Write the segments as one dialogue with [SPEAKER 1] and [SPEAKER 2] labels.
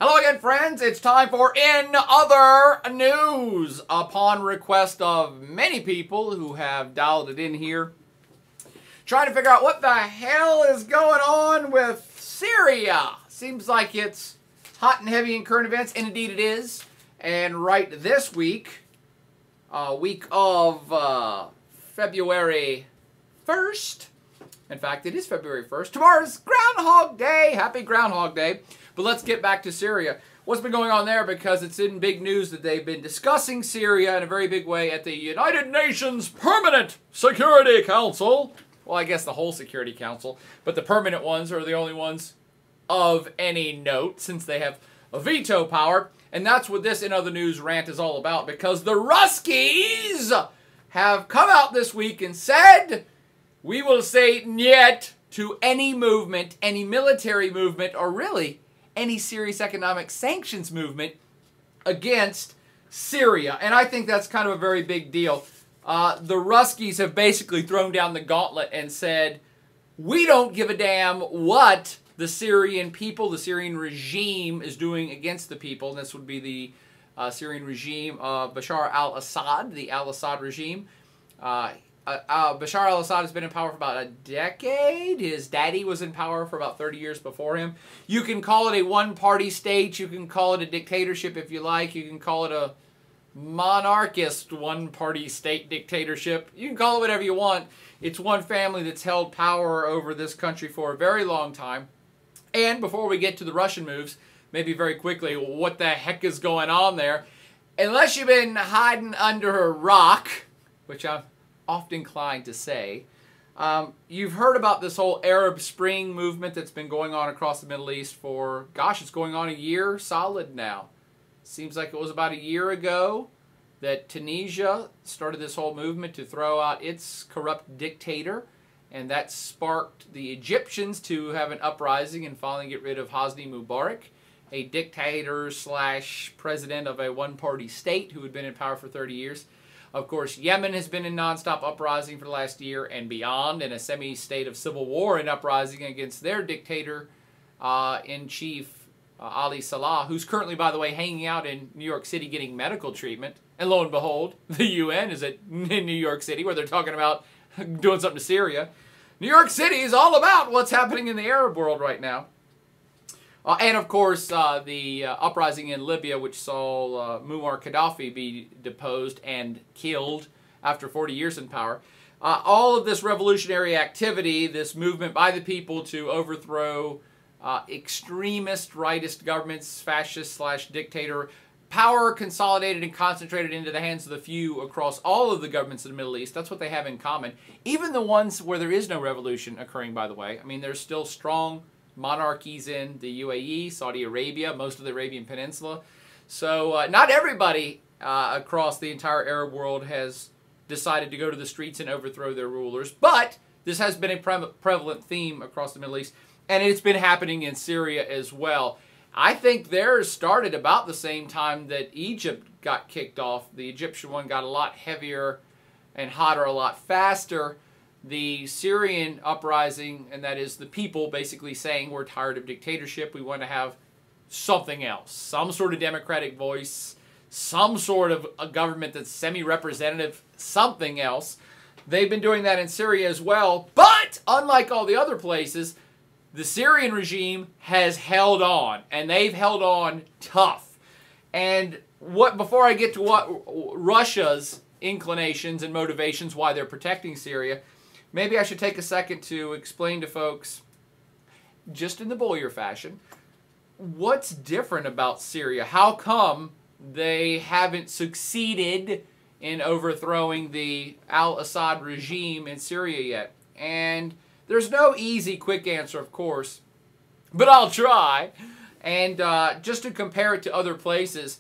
[SPEAKER 1] Hello again, friends. It's time for In Other News. Upon request of many people who have dialed it in here, trying to figure out what the hell is going on with Syria. Seems like it's hot and heavy in current events, and indeed it is. And right this week, week of February 1st. In fact, it is February 1st. Tomorrow's Groundhog Day. Happy Groundhog Day. But let's get back to Syria. What's been going on there? Because it's in big news that they've been discussing Syria in a very big way at the United Nations Permanent Security Council. Well, I guess the whole Security Council. But the permanent ones are the only ones of any note since they have a veto power. And that's what this In Other News rant is all about. Because the Ruskies have come out this week and said, we will say Nyet to any movement, any military movement, or really any serious economic sanctions movement against Syria. And I think that's kind of a very big deal. The Ruskies have basically thrown down the gauntlet and said, we don't give a damn what the Syrian people, the Syrian regime is doing against the people. And this would be the Syrian regime of Bashar al-Assad, the al-Assad regime. Bashar al-Assad has been in power for about a decade. His daddy was in power for about 30 years before him. You can call it a one-party state. You can call it a dictatorship if you like. You can call it a monarchist one-party state dictatorship. You can call it whatever you want. It's one family that's held power over this country for a very long time. And before we get to the Russian moves, maybe very quickly, what the heck is going on there? Unless you've been hiding under a rock, which I'm often inclined to say, you've heard about this whole Arab Spring movement that's been going on across the Middle East for, gosh, it's going on a year solid now. Seems like it was about a year ago that Tunisia started this whole movement to throw out its corrupt dictator, and that sparked the Egyptians to have an uprising and finally get rid of Hosni Mubarak, a dictator slash president of a one-party state who had been in power for 30 years. Of course, Yemen has been in nonstop uprising for the last year and beyond, in a semi-state of civil war and uprising against their dictator-in-chief, Ali Salah, who's currently, by the way, hanging out in New York City getting medical treatment. And lo and behold, the UN is in New York City, where they're talking about doing something to Syria. New York City is all about what's happening in the Arab world right now. And, of course, the uprising in Libya, which saw Muammar Gaddafi be deposed and killed after 40 years in power. All of this revolutionary activity, this movement by the people to overthrow extremist, rightist governments, fascist/dictator, power consolidated and concentrated into the hands of the few across all of the governments in the Middle East. That's what they have in common. Even the ones where there is no revolution occurring, by the way. I mean, there's still strong monarchies in the UAE, Saudi Arabia, most of the Arabian Peninsula. So not everybody across the entire Arab world has decided to go to the streets and overthrow their rulers. But this has been a prevalent theme across the Middle East. And it's been happening in Syria as well. I think theirs started about the same time that Egypt got kicked off. The Egyptian one got a lot heavier and hotter a lot faster. The Syrian uprising, and that is the people basically saying we're tired of dictatorship, we want to have something else, some sort of democratic voice, some sort of a government that's semi-representative, something else. They've been doing that in Syria as well, but unlike all the other places, the Syrian regime has held on, and they've held on tough. And before I get to what Russia's inclinations and motivations, why they're protecting Syria, maybe I should take a second to explain to folks, just in the Boyer fashion, what's different about Syria. How come they haven't succeeded in overthrowing the al-Assad regime in Syria yet? And there's no easy, quick answer, of course, but I'll try. And just to compare it to other places,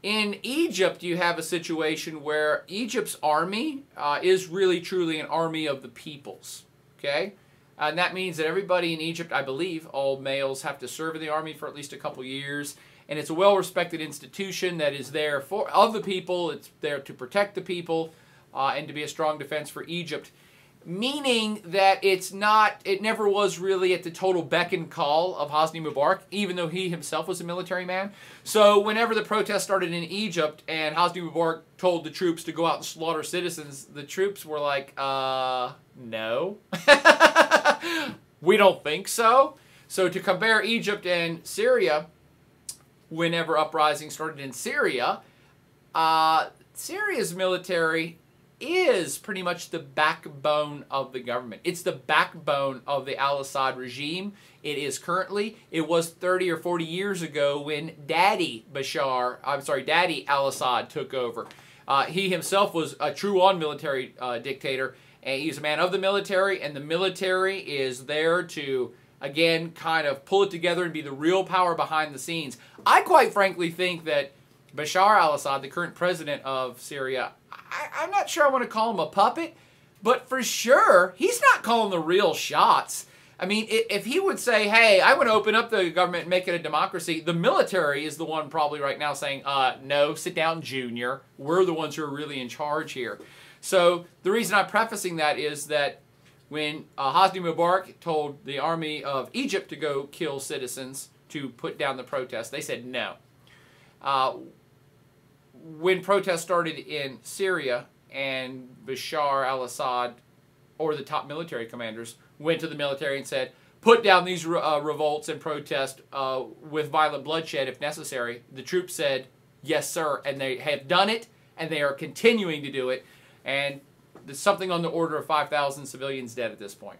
[SPEAKER 1] in Egypt, you have a situation where Egypt's army is really, truly an army of the peoples, okay? And that means that everybody in Egypt, I believe, all males have to serve in the army for at least a couple years. And it's a well-respected institution that is there of the people. It's there to protect the people and to be a strong defense for Egypt. meaning that it never was really at the total beck and call of Hosni Mubarak, even though he himself was a military man. So whenever the protest started in Egypt and Hosni Mubarak told the troops to go out and slaughter citizens, the troops were like, no. We don't think so. So to compare Egypt and Syria, whenever uprising started in Syria, Syria's military is pretty much the backbone of the government. It's the backbone of the al-Assad regime. It is currently. It was 30 or 40 years ago when Daddy al-Assad took over. He himself was a true-on military dictator, and he's a man of the military, and the military is there to, again, kind of pull it together and be the real power behind the scenes. I quite frankly think that Bashar al-Assad, the current president of Syria, I'm not sure I want to call him a puppet, but for sure, he's not calling the real shots. I mean, if he would say, hey, I want to open up the government and make it a democracy, the military is the one probably right now saying, no, sit down, Junior. We're the ones who are really in charge here. So the reason I'm prefacing that is that when Hosni Mubarak told the army of Egypt to go kill citizens to put down the protest, they said no. When protests started in Syria and Bashar al-Assad or the top military commanders went to the military and said, put down these revolts and protests with violent bloodshed if necessary, the troops said, yes, sir, and they have done it, and they are continuing to do it, and there's something on the order of 5,000 civilians dead at this point,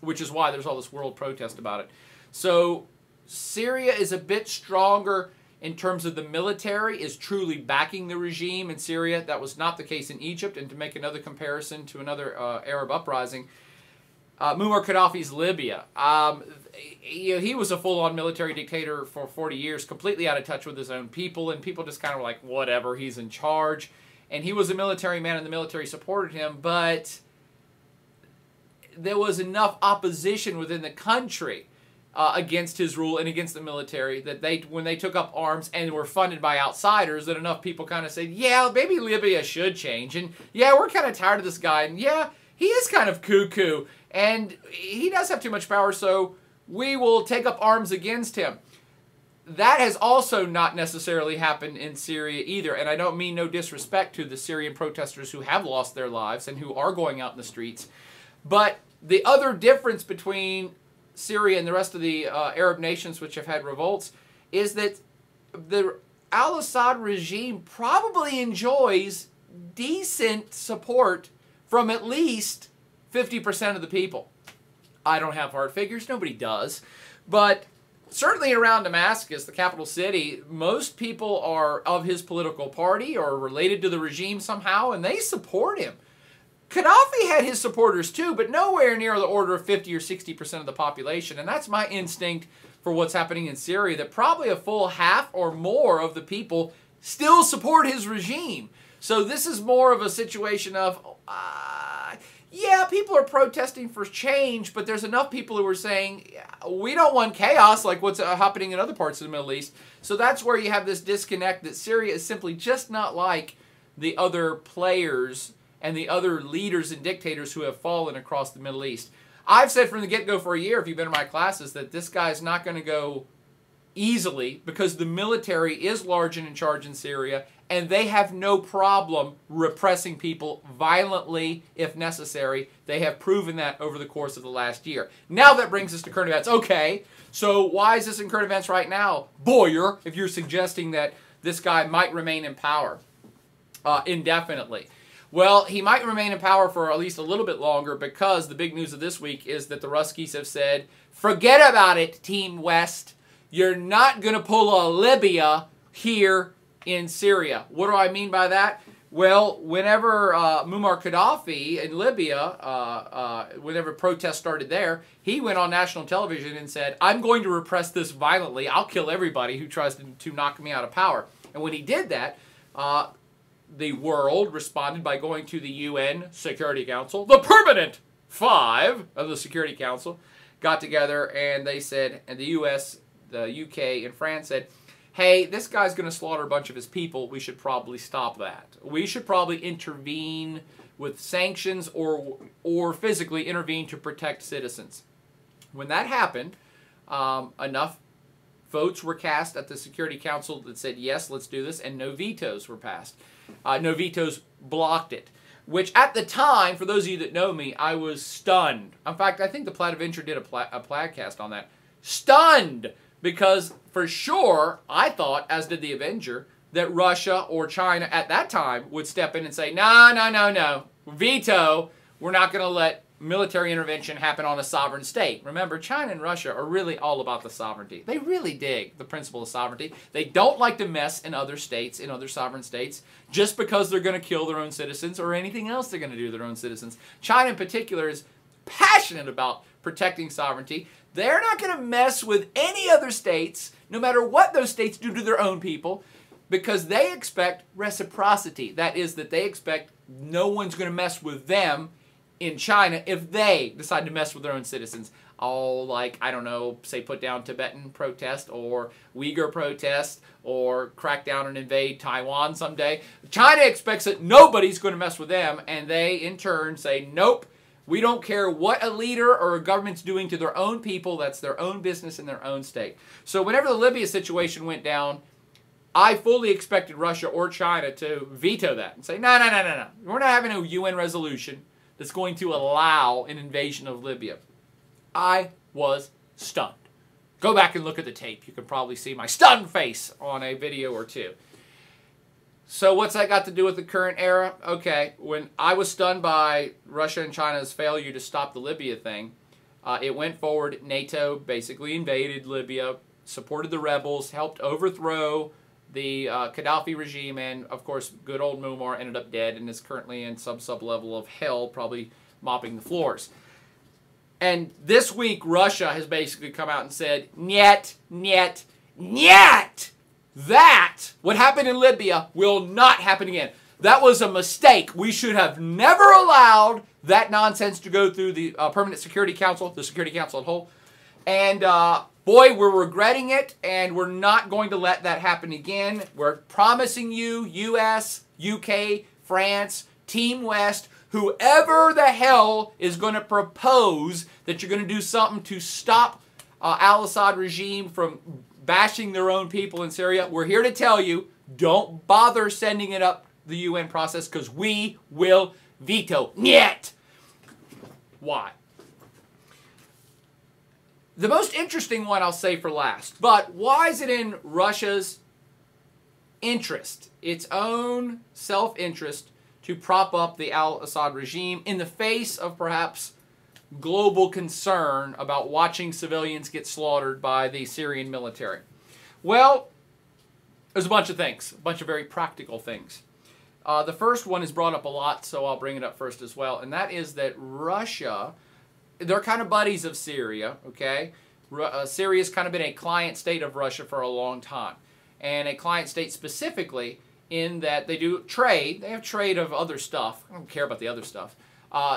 [SPEAKER 1] which is why there's all this world protest about it. So Syria is a bit stronger in terms of the military, is truly backing the regime in Syria. That was not the case in Egypt. And to make another comparison to another Arab uprising, Muammar Gaddafi's Libya. He was a full-on military dictator for 40 years, completely out of touch with his own people, and people just kind of were like, whatever, he's in charge. And he was a military man, and the military supported him, but there was enough opposition within the country against his rule and against the military that when they took up arms and were funded by outsiders, that enough people kind of said, yeah, maybe Libya should change, and yeah, we're kind of tired of this guy, and yeah, he is kind of cuckoo, and he does have too much power, so we will take up arms against him. That has also not necessarily happened in Syria either, and I don't mean no disrespect to the Syrian protesters who have lost their lives and who are going out in the streets, but the other difference between Syria and the rest of the Arab nations which have had revolts is that the al-Assad regime probably enjoys decent support from at least 50% of the people. I don't have hard figures, nobody does, but certainly around Damascus, the capital city, most people are of his political party or related to the regime somehow, and they support him. Gaddafi had his supporters too, but nowhere near the order of 50 or 60% of the population. And that's my instinct for what's happening in Syria, that probably a full half or more of the people still support his regime. So this is more of a situation of, yeah, people are protesting for change, but there's enough people who are saying, we don't want chaos like what's happening in other parts of the Middle East. So that's where you have this disconnect that Syria is simply just not like the other players and the other leaders and dictators who have fallen across the Middle East. I've said from the get-go for a year, if you've been in my classes, that this guy's not going to go easily because the military is large and in charge in Syria, and they have no problem repressing people violently if necessary. They have proven that over the course of the last year. Now that brings us to current events. Okay, so why is this in current events right now? Boyer, if you're suggesting that this guy might remain in power indefinitely. Well, he might remain in power for at least a little bit longer because the big news of this week is that the Ruskies have said, forget about it, Team West. You're not going to pull a Libya here in Syria. What do I mean by that? Well, whenever Muammar Gaddafi in Libya, whenever protests started there, he went on national television and said, I'm going to repress this violently. I'll kill everybody who tries to knock me out of power. And when he did that, the world responded by going to the UN Security Council. The permanent five of the Security Council got together and they said, and the US, the UK, and France said, hey, this guy's going to slaughter a bunch of his people. We should probably stop that. We should probably intervene with sanctions or physically intervene to protect citizens. When that happened, enough votes were cast at the Security Council that said, yes, let's do this, and no vetoes were passed. No vetoes blocked it, which at the time, for those of you that know me, I was stunned. In fact, I think the Plaid Avenger did a podcast on that. Stunned! Because for sure, I thought, as did the Avenger, that Russia or China at that time would step in and say, no, veto, we're not going to let military intervention happen on a sovereign state. Remember, China and Russia are really all about the sovereignty. They really dig the principle of sovereignty. They don't like to mess in other states, in other sovereign states, just because they're going to kill their own citizens or anything else they're going to do to their own citizens. China in particular is passionate about protecting sovereignty. They're not going to mess with any other states, no matter what those states do to their own people, because they expect reciprocity. That is, that they expect no one's going to mess with them in China if they decide to mess with their own citizens. All like, I don't know, say put down Tibetan protest or Uyghur protest or crack down and invade Taiwan someday. China expects that nobody's going to mess with them, and they in turn say, nope, we don't care what a leader or a government's doing to their own people. That's their own business in their own state. So whenever the Libya situation went down, I fully expected Russia or China to veto that and say, no. We're not having a UN resolution that's going to allow an invasion of Libya. I was stunned. Go back and look at the tape. You can probably see my stunned face on a video or two. So what's that got to do with the current era? Okay, when I was stunned by Russia and China's failure to stop the Libya thing, it went forward. NATO basically invaded Libya, supported the rebels, helped overthrow the Gaddafi regime, and of course good old Muammar ended up dead and is currently in some sub-level of hell, probably mopping the floors. And this week Russia has basically come out and said, Nyet. That, what happened in Libya, will not happen again. That was a mistake. We should have never allowed that nonsense to go through the Permanent Security Council, the Security Council as a whole. And boy, we're regretting it, and we're not going to let that happen again. We're promising you, U.S., U.K., France, Team West, whoever the hell is going to propose that you're going to do something to stop al-Assad regime from bashing their own people in Syria, we're here to tell you, don't bother sending it up the UN process, because we will veto. Nyet! Why? The most interesting one I'll say for last, but why is it in Russia's interest, its own self-interest, to prop up the al-Assad regime in the face of perhaps global concern about watching civilians get slaughtered by the Syrian military? Well, there's a bunch of things, a bunch of very practical things. The first one is brought up a lot, so I'll bring it up first as well, and that is that Russia, they're kind of buddies of Syria, okay? Syria's kind of been a client state of Russia for a long time, and a client state specifically in that they do trade. They have trade of other stuff. I don't care about the other stuff.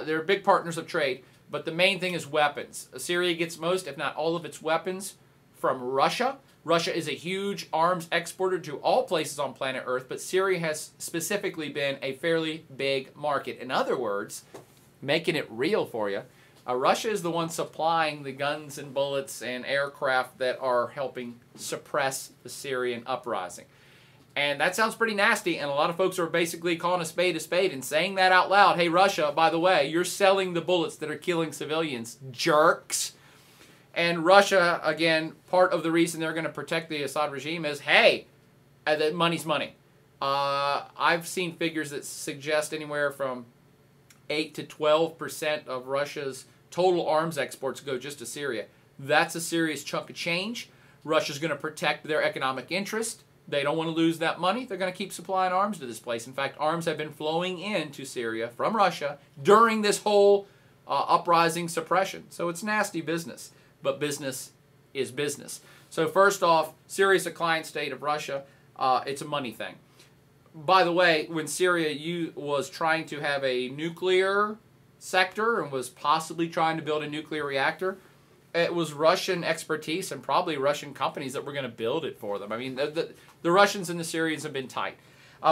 [SPEAKER 1] They're big partners of trade, but the main thing is weapons. Syria gets most, if not all of its weapons from Russia. Russia is a huge arms exporter to all places on planet Earth, but Syria has specifically been a fairly big market. In other words, making it real for you, Russia is the one supplying the guns and bullets and aircraft that are helping suppress the Syrian uprising. And that sounds pretty nasty, and a lot of folks are basically calling a spade and saying that out loud. Hey, Russia, by the way, you're selling the bullets that are killing civilians, jerks. And Russia, again, part of the reason they're going to protect the Assad regime is, hey, the money's money. I've seen figures that suggest anywhere from 8 to 12% of Russia's total arms exports go just to Syria. That's a serious chunk of change. Russia's going to protect their economic interest. They don't want to lose that money. They're going to keep supplying arms to this place. In fact, arms have been flowing into Syria from Russia during this whole uprising suppression. So it's nasty business, but business is business. So first off, Syria's a client state of Russia. It's a money thing. By the way, when Syria was trying to have a nuclear sector and was possibly trying to build a nuclear reactor, it was Russian expertise and probably Russian companies that were going to build it for them. I mean, the Russians and the Syrians have been tight.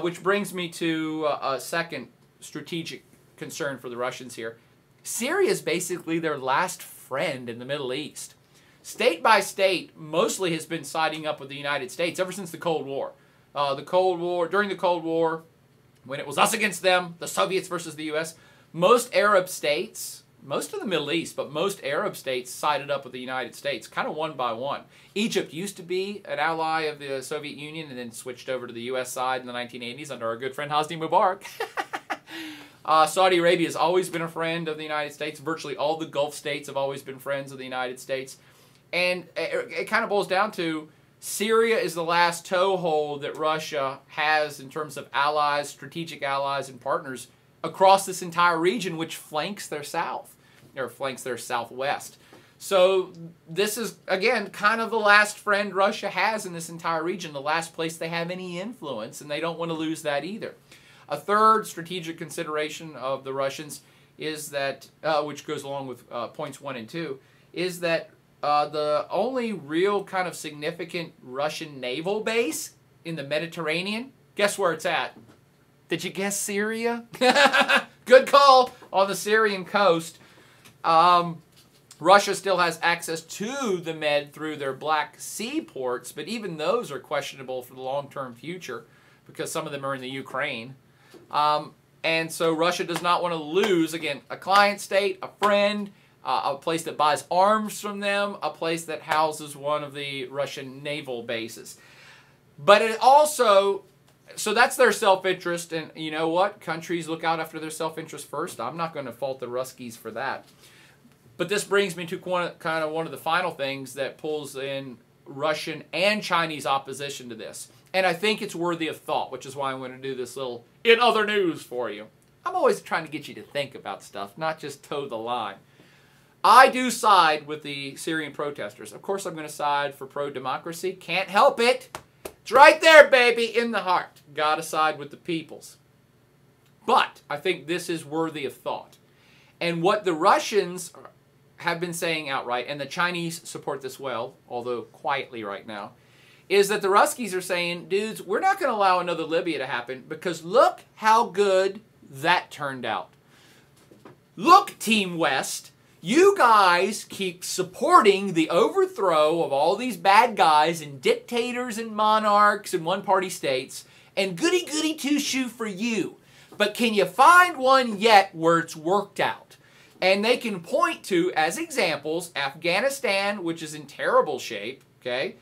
[SPEAKER 1] Which brings me to a second strategic concern for the Russians here. Syria is basically their last friend in the Middle East. State by state, mostly has been siding up with the United States ever since the Cold War. During the Cold War, when it was us against them, the Soviets versus the U.S., most Arab states, most of the Middle East, but most Arab states sided up with the United States, kind of one by one. Egypt used to be an ally of the Soviet Union and then switched over to the U.S. side in the 1980s under our good friend Hosni Mubarak. Saudi Arabia has always been a friend of the United States. Virtually all the Gulf states have always been friends of the United States. And it kind of boils down to Syria is the last toehold that Russia has in terms of allies, strategic allies, and partners across this entire region, which flanks their south, or flanks their southwest. So this is, again, kind of the last friend Russia has in this entire region, the last place they have any influence, and they don't want to lose that either. A third strategic consideration of the Russians is that, which goes along with points 1 and 2, is that the only real kind of significant Russian naval base in the Mediterranean, guess where it's at? Did you guess Syria? Good call on the Syrian coast. Russia still has access to the Med through their Black Sea ports, but even those are questionable for the long-term future because some of them are in the Ukraine. And so Russia does not want to lose, again, a client state, a friend, a place that buys arms from them, a place that houses one of the Russian naval bases. But it also, so that's their self-interest, and you know what? Countries look out after their self-interest first. I'm not going to fault the Ruskies for that. But this brings me to kind of one of the final things that pulls in Russian and Chinese opposition to this. And I think it's worthy of thought, which is why I'm going to do this little in other news for you. I'm always trying to get you to think about stuff, not just toe the line. I do side with the Syrian protesters. Of course, I'm going to side for pro-democracy. Can't help it. It's right there, baby, in the heart. Gotta side with the peoples. But I think this is worthy of thought. And what the Russians have been saying outright, and the Chinese support this well, although quietly right now, is that the Ruskies are saying, dudes, we're not going to allow another Libya to happen because look how good that turned out. Look, Team West, you guys keep supporting the overthrow of all these bad guys and dictators and monarchs and one-party states, and goody-goody two-shoe for you. But can you find one yet where it's worked out? And they can point to, as examples, Afghanistan, which is in terrible shape, okay?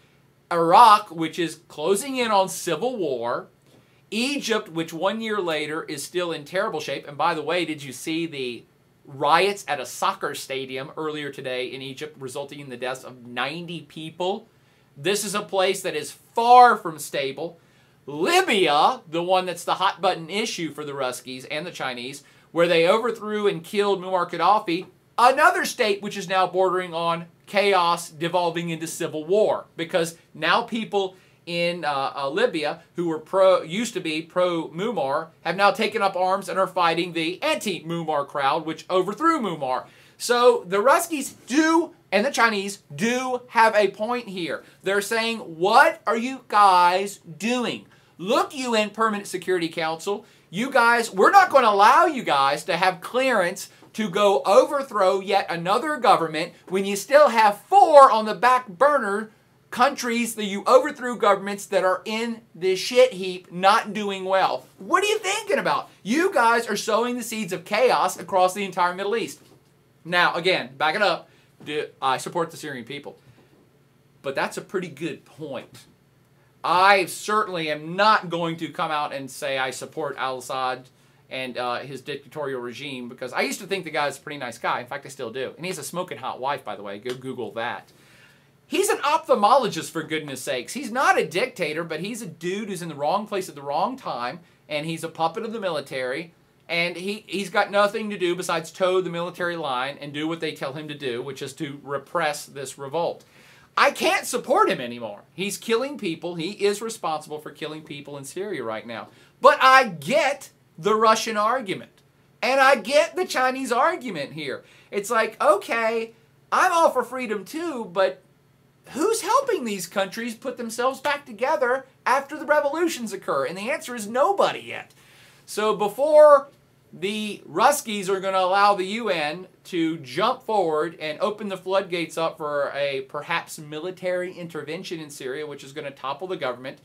[SPEAKER 1] Iraq, which is closing in on civil war. Egypt, which 1 year later is still in terrible shape. And by the way, did you see the riots at a soccer stadium earlier today in Egypt, resulting in the deaths of 90 people? This is a place that is far from stable. Libya, the one that's the hot button issue for the Ruskies and the Chinese, where they overthrew and killed Muammar Gaddafi, another state which is now bordering on chaos devolving into civil war, because now people in Libya who were used to be pro-Muammar have now taken up arms and are fighting the anti-Muammar crowd, which overthrew Muammar. So the Ruskies do, and the Chinese do, have a point here. They're saying, what are you guys doing? Look, UN Permanent Security Council, you guys, we're not going to allow you guys to have clearance to go overthrow yet another government when you still have 4 on the back burner countries that you overthrew governments that are in this shit heap not doing well. What are you thinking about? You guys are sowing the seeds of chaos across the entire Middle East. Now, again, back it up. I support the Syrian people. But that's a pretty good point. I certainly am not going to come out and say I support al-Assad and his dictatorial regime, because I used to think the guy's a pretty nice guy. In fact, I still do. And he has a smoking hot wife, by the way. Go Google that. He's an ophthalmologist, for goodness sakes. He's not a dictator, but he's a dude who's in the wrong place at the wrong time, and he's a puppet of the military, and he's got nothing to do besides toe the military line and do what they tell him to do, which is to repress this revolt. I can't support him anymore. He's killing people. He is responsible for killing people in Syria right now. But I get the Russian argument. And I get the Chinese argument here. It's like, okay, I'm all for freedom too, but who's helping these countries put themselves back together after the revolutions occur? And the answer is nobody yet. So before the Ruskies are going to allow the UN to jump forward and open the floodgates up for a perhaps military intervention in Syria, which is going to topple the government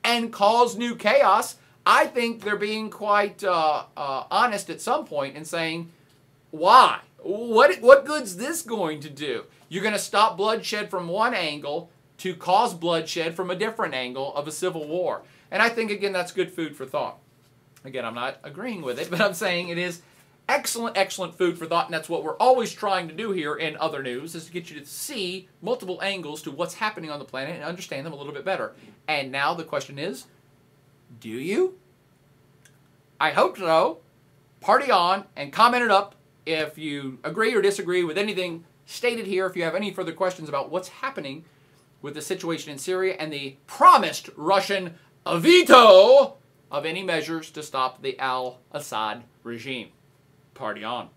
[SPEAKER 1] and cause new chaos, I think they're being quite honest at some point and saying, why? What good's this going to do? You're going to stop bloodshed from one angle to cause bloodshed from a different angle of a civil war. And I think, again, that's good food for thought. Again, I'm not agreeing with it, but I'm saying it is excellent, excellent food for thought, and that's what we're always trying to do here in Other News, is to get you to see multiple angles to what's happening on the planet and understand them a little bit better. And now the question is, do you? I hope so. Party on and comment it up if you agree or disagree with anything stated here. If you have any further questions about what's happening with the situation in Syria and the promised Russian veto of any measures to stop the al-Assad regime. Party on.